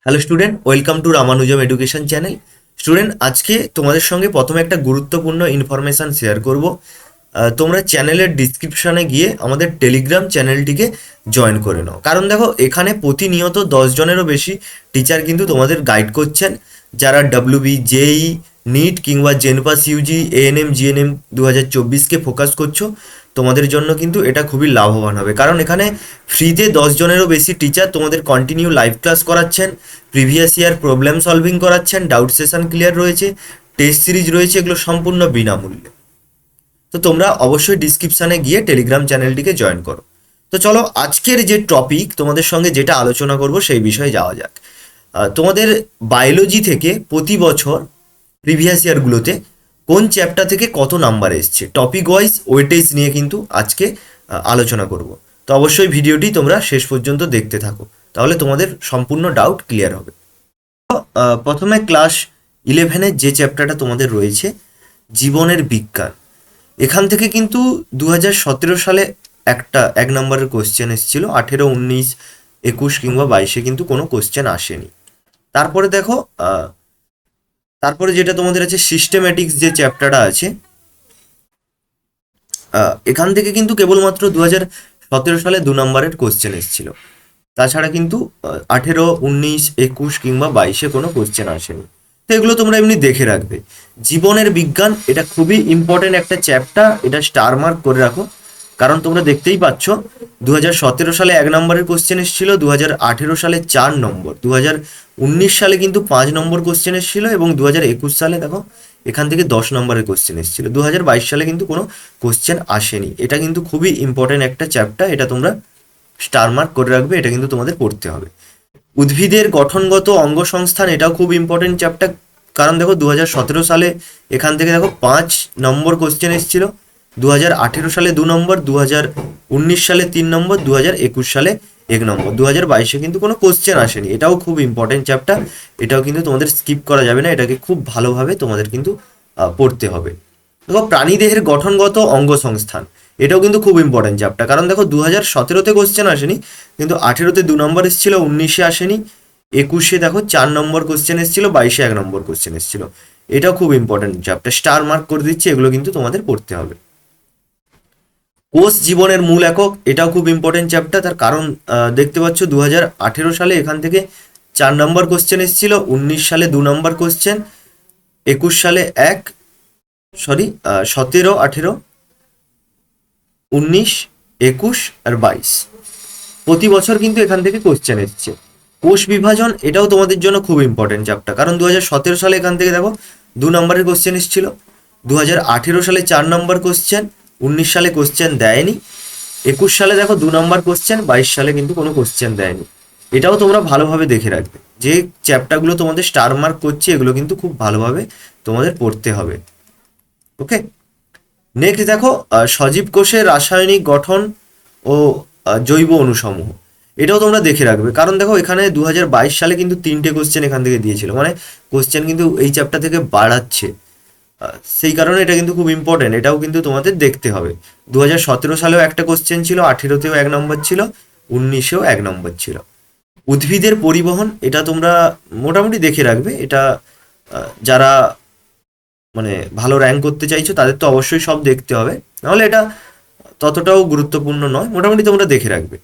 Hello student, welcome to Ramanujam education channel. Student, আজকে তোমাদের সঙ্গে প্রথমে একটা গুরুত্বপূর্ণ ইনফরমেশান শেয়ার করব। তোমরা চ্যানেলের ডিসক্রিপশানে গিয়ে আমাদের টেলিগ্রাম চ্যানেলটিকে জয়েন করে নাও, কারণ দেখো এখানে প্রতিনিয়ত 10 জনেরও বেশি টিচার কিন্তু তোমাদের গাইড করছেন, যারা ডাব্লিউবি, জেই, নিট কিংবা জেনপাস ইউজি, এএনএম, জিএনএম 2024কে ফোকাস করছো। তোমাদের জন্য কিন্তু এটা খুবই লাভবান হবে, কারণ এখানে ফ্রিতে 10 জনেরও বেশি টিচার তোমাদের কন্টিনিউ লাইভ ক্লাস করাচ্ছেন, প্রিভিয়াস ইয়ার প্রবলেম সলভিং করাচ্ছেন, ডাউট সেশন ক্লিয়ার রয়েছে, টেস্ট সিরিজ রয়েছে, এগুলো সম্পূর্ণ বিনামূল্যে। তো তোমরা অবশ্যই ডিসক্রিপশানে গিয়ে টেলিগ্রাম চ্যানেলটিকে জয়েন করো। তো চলো, আজকের যে টপিক তোমাদের সঙ্গে যেটা আলোচনা করব সেই বিষয়ে যাওয়া যাক। তোমাদের বায়োলজি থেকে প্রতি বছর প্রিভিয়াস ইয়ারগুলোতে কোন চ্যাপ্টার থেকে কত নাম্বার এসছে, টপিক ওয়াইজ ওয়েটেজ নিয়ে কিন্তু আজকে আলোচনা করব। তো অবশ্যই ভিডিওটি তোমরা শেষ পর্যন্ত দেখতে থাকো, তাহলে তোমাদের সম্পূর্ণ ডাউট ক্লিয়ার হবে। প্রথমে ক্লাস 11-এর যে চ্যাপ্টারটা তোমাদের রয়েছে, জীবনের বিজ্ঞান, এখান থেকে কিন্তু 2017 সালে এক নম্বরের কোশ্চেন এসেছিল। 18, 19, 21 কিংবা 22-এ কিন্তু কোনো কোশ্চেন আসেনি। তারপরে দেখো, তারপরে যেটা তোমাদের আছে সিস্টেম্যাটিক্স, যে চ্যাপ্টারটা আছে, এখান থেকে কিন্তু কেবলমাত্র 2017 সালে 2 নম্বরের কোশ্চেন এসেছিল। তাছাড়া কিন্তু 18, 19, 21 কিংবা 22-এ কোনো কোশ্চেন আসেনি। তো এগুলো তোমরা এমনি দেখে রাখবে। জীবনের বিজ্ঞান, এটা খুবই ইম্পর্টেন্ট একটা চ্যাপ্টার, এটা স্টার মার্ক করে রাখো, কারণ তোমরা দেখতেই পাচ্ছ 2017 সালে 1 নম্বরের কোশ্চেন এসেছিল, 2018 সালে 4 নম্বর, 2019 সালে কিন্তু 5 নম্বর কোশ্চেন এসেছিল, এবং 2021 সালে দেখো এখান থেকে 10 নম্বরের কোশ্চেন এসেছিল। 2022 সালে কিন্তু কোনো কোশ্চেন আসেনি। এটা কিন্তু খুবই ইম্পর্টেন্ট একটা চ্যাপ্টার, এটা তোমরা স্টার মার্ক করে রাখবে, এটা কিন্তু তোমাদের পড়তে হবে। উদ্ভিদের গঠনগত অঙ্গসংস্থান, এটাও খুব ইম্পর্টেন্ট চ্যাপ্টার, কারণ দেখো 2017 সালে এখান থেকে দেখো 5 নম্বর কোশ্চেন এসেছিল, 2018 সালে 2 নম্বর, 2019 সালে 3 নম্বর, 2021 সালে 1 নম্বর, 2022-এ কিন্তু কোনো কোশ্চেন আসেনি। এটাও খুব ইম্পর্টেন্ট চ্যাপ্টার, এটাও কিন্তু তোমাদের স্কিপ করা যাবে না, এটাকে খুব ভালোভাবে তোমাদের কিন্তু পড়তে হবে। দেখো প্রাণীদেহের গঠনগত অঙ্গসংস্থান, এটাও কিন্তু খুব ইম্পর্টেন্ট চ্যাপ্টার, কারণ দেখো 2017-তে কোশ্চেন আসেনি, কিন্তু 18-তে 2 নম্বর এসেছিল, 19-এ আসেনি, 21-এ দেখো 4 নম্বর কোশ্চেন এসেছিল, 22-এ 1 নম্বর কোশ্চেন এসেছিল। এটাও খুব ইম্পর্টেন্ট চ্যাপ্টার, স্টার মার্ক করে দিচ্ছি, এগুলো কিন্তু তোমাদের পড়তে হবে। কোষ জীবনের মূল একক, এটাও খুব ইম্পর্টেন্ট চ্যাপ্টার, তার কারণ দেখতে পাচ্ছ 2018 সালে এখান থেকে 4 নম্বর কোশ্চেন এসেছিল, 19 সালে 2 নম্বর কোশ্চেন, 21 সালে 17, 18, 19, 21 আর 22 প্রতি বছর কিন্তু এখান থেকে কোশ্চেন এসছে। কোষ বিভাজন, এটাও তোমাদের জন্য খুব ইম্পর্টেন্ট চ্যাপ্টার, কারণ 2017 সালে এখান থেকে দেখো 2 নম্বরের কোশ্চেন এসেছিল, 2018 সালে 4 নম্বর কোশ্চেন, 19 সালে কোশ্চেন দেয়নি, 21 সালে দেখো 2 নম্বর কোশ্চেন, 22 সালে কিন্তু কোনো কোশ্চেন দেয়নি। এটাও তোমরা ভালোভাবে দেখে রাখবে, যে চ্যাপ্টারগুলো তোমাদের স্টার মার্ক করছে এগুলো কিন্তু খুব ভালোভাবে তোমাদের পড়তে হবে। ওকে, নেক্সট দেখো সজীব কোষের রাসায়নিক গঠন ও জৈব অণুসমূহ, এটাও তোমরা দেখে রাখবে, কারণ দেখো এখানে 2022 সালে কিন্তু 3টে কোশ্চেন এখান থেকে দিয়েছিল, মানে কোশ্চেন কিন্তু এই চ্যাপ্টার থেকে বাড়াচ্ছে, সেই কারণে এটা কিন্তু খুব ইম্পর্টেন্ট, এটাও কিন্তু তোমাদের দেখতে হবে। 2017 সালেও একটা কোশ্চেন ছিল, 18-তেও 1 নম্বর ছিল, 19-এও 1 নম্বর ছিল। উদ্ভিদের পরিবহন, এটা তোমরা মোটামুটি দেখে রাখবে, এটা যারা মানে ভালো র্যাঙ্ক করতে চাইছো তাদের তো অবশ্যই সব দেখতে হবে, নাহলে এটা ততটাও গুরুত্বপূর্ণ নয়, মোটামুটি তোমরা দেখে রাখবে।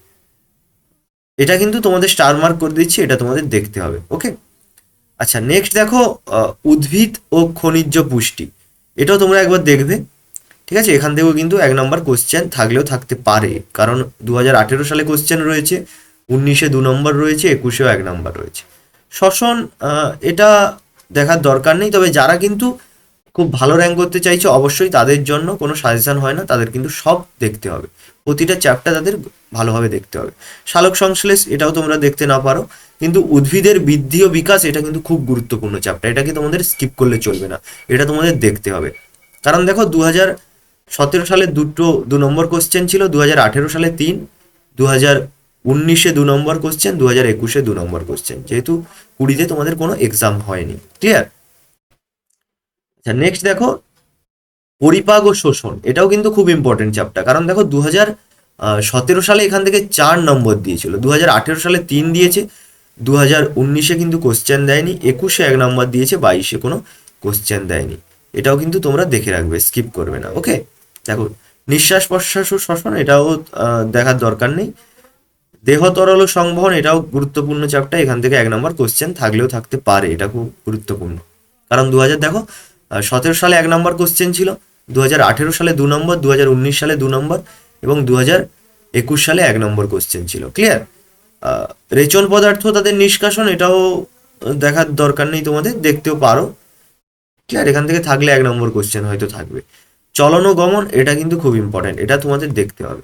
এটা কিন্তু তোমাদের স্টার মার্ক করে দিচ্ছি, এটা তোমাদের দেখতে হবে। ওকে, আচ্ছা নেক্সট দেখো উদ্ভিদ ও খনিজ পুষ্টি, এটাও তোমরা একবার দেখবে, ঠিক আছে। এখান থেকেও কিন্তু 1 নম্বর কোশ্চেন থাকলেও থাকতে পারে, কারণ 2018 সালে কোশ্চেন রয়েছে, 19-এ 2 নম্বর রয়েছে, 21-এও 1 নম্বর রয়েছে। শ্বসন, এটা দেখার দরকার নেই, তবে যারা কিন্তু খুব ভালো র্যাঙ্ক করতে চাইছে অবশ্যই তাদের জন্য কোনো সাজেশন হয় না, তাদের কিন্তু সব দেখতে হবে, প্রতিটা চ্যাপ্টার তাদের ভালোভাবে দেখতে হবে। সালোক সংশ্লেষ, এটাও তোমরা দেখতে না পারো, কিন্তু উদ্ভিদের বৃদ্ধি ও বিকাশ, এটা কিন্তু খুব গুরুত্বপূর্ণ চ্যাপ্টার, এটাকে তোমাদের স্কিপ করলে চলবে না, এটা তোমাদের দেখতে হবে। কারণ দেখো 2017 সালে 2 নম্বর কোশ্চেন ছিল, 2018 সালে 3, 2019-এ 2 নম্বর কোশ্চেন, 2021-এ 2 নম্বর কোশ্চেন, যেহেতু 20-তে তোমাদের কোনো এক্সাম হয়নি। ক্লিয়ার? আচ্ছা নেক্সট দেখো পরিপাক ও শোষণ, এটাও কিন্তু খুব ইম্পর্টেন্ট চ্যাপ্টার, কারণ দেখো 2017 সালে এখান থেকে 4 নম্বর দিয়েছিল, 2018 সালে 3 দিয়েছে, 2019-এ কিন্তু কোশ্চেন দেয়নি, 21-এ 1 নম্বর দিয়েছে, 22-এ কোনো কোশ্চেন দেয়নি। এটাও কিন্তু তোমরা দেখে রাখবে, স্কিপ করবে না। ওকে, দেখো নিঃশ্বাস প্রশ্বাস ও শ্বসন, এটাও দেখার দরকার নেই। দেহ তরল ও সংবহন, এটাও গুরুত্বপূর্ণ চ্যাপ্টার, এখান থেকে 1 নম্বর কোশ্চেন থাকলেও থাকতে পারে, এটা খুব গুরুত্বপূর্ণ। কারণ 2017 সালে 1 নম্বর কোশ্চেন ছিল, 2018 সালে 2 নম্বর, 2019 সালে 2 নম্বর এবং 2021 সালে 1 নম্বর কোশ্চেন ছিল। ক্লিয়ার? রেচন পদার্থ তাদের নিষ্কাশন, এটাও দেখার দরকার নেই, তোমাদের দেখতেও পারো। ক্লিয়ার? এখান থেকে থাকলে 1 নম্বর কোশ্চেন হয়তো থাকবে। চলন ও গমন, এটা কিন্তু খুব ইম্পর্টেন্ট, এটা তোমাদের দেখতে হবে।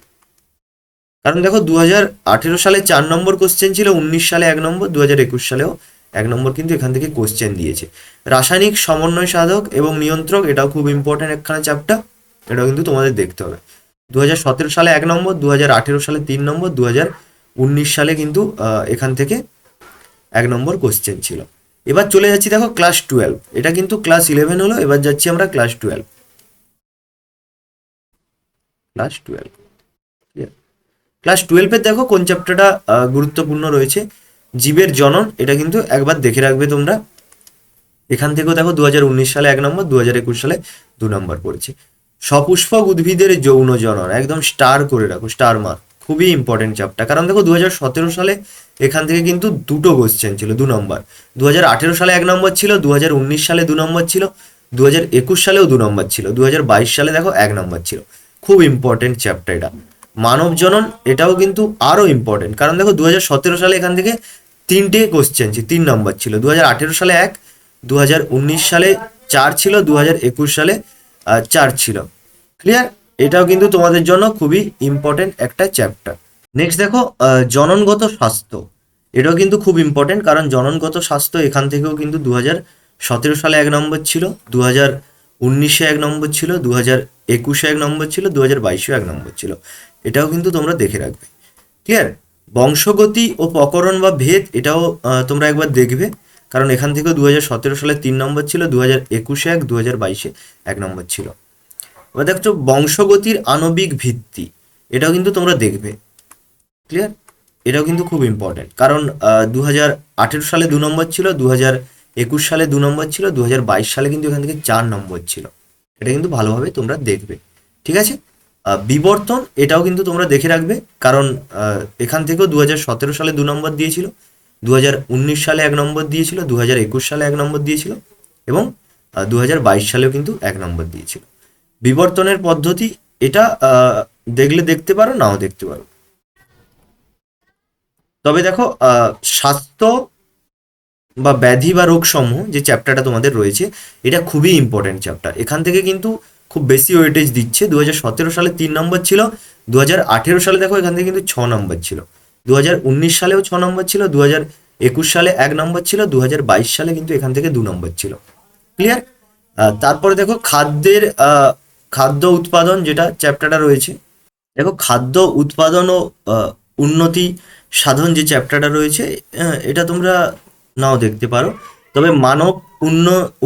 কারণ দেখো 2018 সালে 4 নম্বর কোশ্চেন ছিল, 19 সালে 1 নম্বর, 2021 সালেও 1 নম্বর কিন্তু এখান থেকে কোশ্চেন দিয়েছে। রাসায়নিক সমন্বয় সাধক এবং নিয়ন্ত্রক, এটাও খুব ইম্পর্টেন্ট একখানা চ্যাপ্টার, এটাও কিন্তু তোমাদের দেখতে হবে। 2017 সালে 1 নম্বর, 2018 সালে 3 নম্বর, 2019 সালে কিন্তু এখান থেকে 1 নম্বর কোশ্চেন ছিল। এবার চলে যাচ্ছি দেখো ক্লাস 12, এটা কিন্তু ক্লাস 11 হলো, এবার যাচ্ছি আমরা ক্লাস 12। ক্লাস 12, ক্লাস 12-এর দেখো কোন চ্যাপ্টারটা গুরুত্বপূর্ণ রয়েছে, জীবের জনন, এটা কিন্তু একবার দেখে রাখবে তোমরা। এখান থেকেও দেখো 2019 সালে 1 নম্বর, 2021 সালে 2 নম্বর পড়েছে। সপুষ্পক উদ্ভিদের যৌন জনন, একদম স্টার করে রাখো, স্টার মার্ক, খুবই ইম্পর্টেন্ট চ্যাপ্টার। কারণ দেখো 2017 সালে এখান থেকে কিন্তু 2টো কোশ্চেন ছিল, 2 নম্বর। 2018 সালে 1 নম্বর ছিল, 2019 সালে 2 নম্বর ছিল, 2021 সালেও 2 নম্বর ছিল, 2022 সালে দেখো 1 নম্বর ছিল। খুব ইম্পর্টেন্ট চ্যাপ্টার এটা। মানব জনন, এটাও কিন্তু আরও ইম্পর্টেন্ট, কারণ দেখো 2017 সালে এখান থেকে 3টে কোশ্চেন ছিল, 3 নম্বর ছিল। 2018 সালে 1, 2019 সালে 4 ছিল, 2021 সালে 4 ছিল। ক্লিয়ার? এটাও কিন্তু তোমাদের জন্য খুবই ইম্পর্টেন্ট একটা চ্যাপ্টার। নেক্সট দেখো জননগত স্বাস্থ্য, এটাও কিন্তু খুব ইম্পর্টেন্ট, কারণ জননগত স্বাস্থ্য এখান থেকেও কিন্তু 2017 সালে 1 নম্বর ছিল, 2019-এ 1 নম্বর ছিল, 2021-এ 1 নম্বর ছিল, 2022-এও 1 নম্বর ছিল। এটাও কিন্তু তোমরা দেখে রাখবে। ক্লিয়ার? বংশগতি ও প্রকরণ বা ভেদ, এটাও তোমরা একবার দেখবে, কারণ এখান থেকেও 2017 সালে 3 নম্বর ছিল, 2021-এ 1, 2022-এ 1 নম্বর ছিল। এবার দেখছো বংশগতির আণবিক ভিত্তি, এটাও কিন্তু তোমরা দেখবে। ক্লিয়ার? এটাও কিন্তু খুব ইম্পর্টেন্ট, কারণ 2018 সালে 2 নম্বর ছিল, 2021 সালে 2 নম্বর ছিল, 2022 সালে কিন্তু এখান থেকে 4 নম্বর ছিল। এটা কিন্তু ভালোভাবে তোমরা দেখবে। ঠিক আছে? বিবর্তন, এটাও কিন্তু তোমরা দেখে রাখবে, কারণ এখান থেকেও 2017 সালে 2 নম্বর দিয়েছিল, 2019 সালে 1 নম্বর দিয়েছিল, 2021 সালে 1 নম্বর দিয়েছিল এবং 2022 সালেও কিন্তু 1 নম্বর দিয়েছিল। বিবর্তনের পদ্ধতি, এটা দেখলে দেখতে পারো, নাও দেখতে পারো। তবে দেখো স্বাস্থ্য বা ব্যাধি বা রোগ সমূহ যে চ্যাপ্টারটা তোমাদের রয়েছে, এটা খুবই ইম্পর্টেন্ট চ্যাপ্টার। এখান থেকে কিন্তু খুব বেশি ওয়েটেজ দিচ্ছে। 2017 সালে 3 নম্বর ছিল, 2018 সালে দেখো এখান থেকে কিন্তু 6 নম্বর ছিল, 2019 সালেও 6 নম্বর ছিল, 2021 সালে 1 নম্বর ছিল, 2022 সালে কিন্তু এখান থেকে 2 নম্বর ছিল। ক্লিয়ার? তারপরে দেখো খাদ্য উৎপাদন, যেটা চ্যাপ্টারটা রয়েছে, দেখো খাদ্য উৎপাদন ও উন্নতি সাধন যে চ্যাপ্টারটা রয়েছে, এটা তোমরা নাও দেখতে পারো। তবে মানব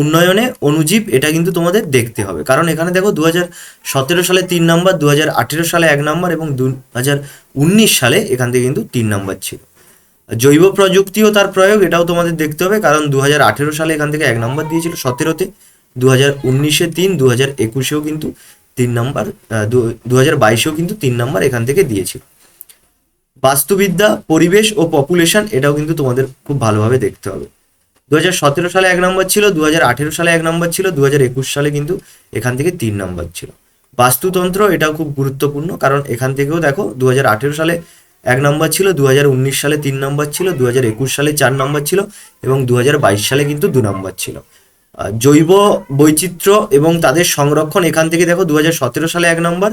উন্নয়নে অণুজীব, এটা কিন্তু তোমাদের দেখতে হবে, কারণ এখানে দেখো 2017 সালে 3 নম্বর, 2018 সালে 1 নম্বর এবং 2019 সালে এখান থেকে কিন্তু 3 নম্বর ছিল। জৈব প্রযুক্তি ও তার প্রয়োগ, এটাও তোমাদের দেখতে হবে, কারণ 2018 সালে এখান থেকে 1 নম্বর দিয়েছিল 17-তে, 2019-এ 3, 2021-এও কিন্তু 3 নম্বর, 2022-এও কিন্তু 3 নম্বর এখান থেকে দিয়েছিল। বাস্তুবিদ্যা, পরিবেশ ও পপুলেশন, এটাও কিন্তু তোমাদের খুব ভালোভাবে দেখতে হবে। 2017 সালে 1 নম্বর ছিল, 2018 সালে 1 নম্বর ছিল, 2021 সালে কিন্তু এখান থেকে 3 নম্বর ছিল। বাস্তুতন্ত্র, এটাও খুব গুরুত্বপূর্ণ, কারণ এখান থেকেও দেখো 2018 সালে 1 নম্বর ছিল, 2019 সালে 3 নম্বর ছিল, 2021 সালে 4 নম্বর ছিল এবং 2022 সালে কিন্তু 2 নম্বর ছিল। জৈব বৈচিত্র্য এবং তাদের সংরক্ষণ, এখান থেকে দেখো 2017 সালে 1 নম্বর,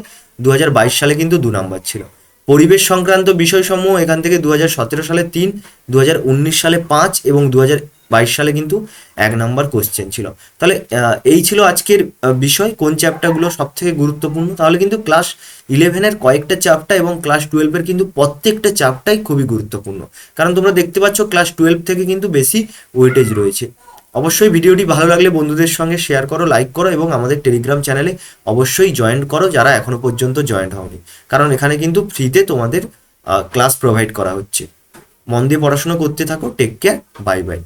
2022 সালে কিন্তু 2 নম্বর ছিল। পরিবেশ সংক্রান্ত বিষয়সমূহ, এখান থেকে 2017 সালে 3, 2019 সালে 5 এবং 2022 সালে কিন্তু 1 নম্বর কোশ্চেন ছিল। তাহলে এই ছিল আজকের বিষয়, কোন চ্যাপ্টারগুলো সব থেকে গুরুত্বপূর্ণ। তাহলে কিন্তু ক্লাস 11-এর কয়েকটা চ্যাপ্টার এবং ক্লাস 12-এর কিন্তু প্রত্যেকটা চ্যাপ্টারই খুবই গুরুত্বপূর্ণ, কারণ তোমরা দেখতে পাচ্ছ ক্লাস 12 থেকে কিন্তু বেশি ওয়েটেজ রয়েছে। অবশ্যই ভিডিওটি ভালো লাগলে বন্ধুদের সঙ্গে শেয়ার করো, লাইক করো এবং আমাদের টেলিগ্রাম চ্যানেলে অবশ্যই জয়েন করো যারা এখনো পর্যন্ত জয়েন হওনি, কারণ এখানে কিন্তু ফ্রিতে তোমাদের ক্লাস প্রোভাইড করা হচ্ছে। মন দিয়ে পড়াশোনা করতে থাকো। Take care, bye by.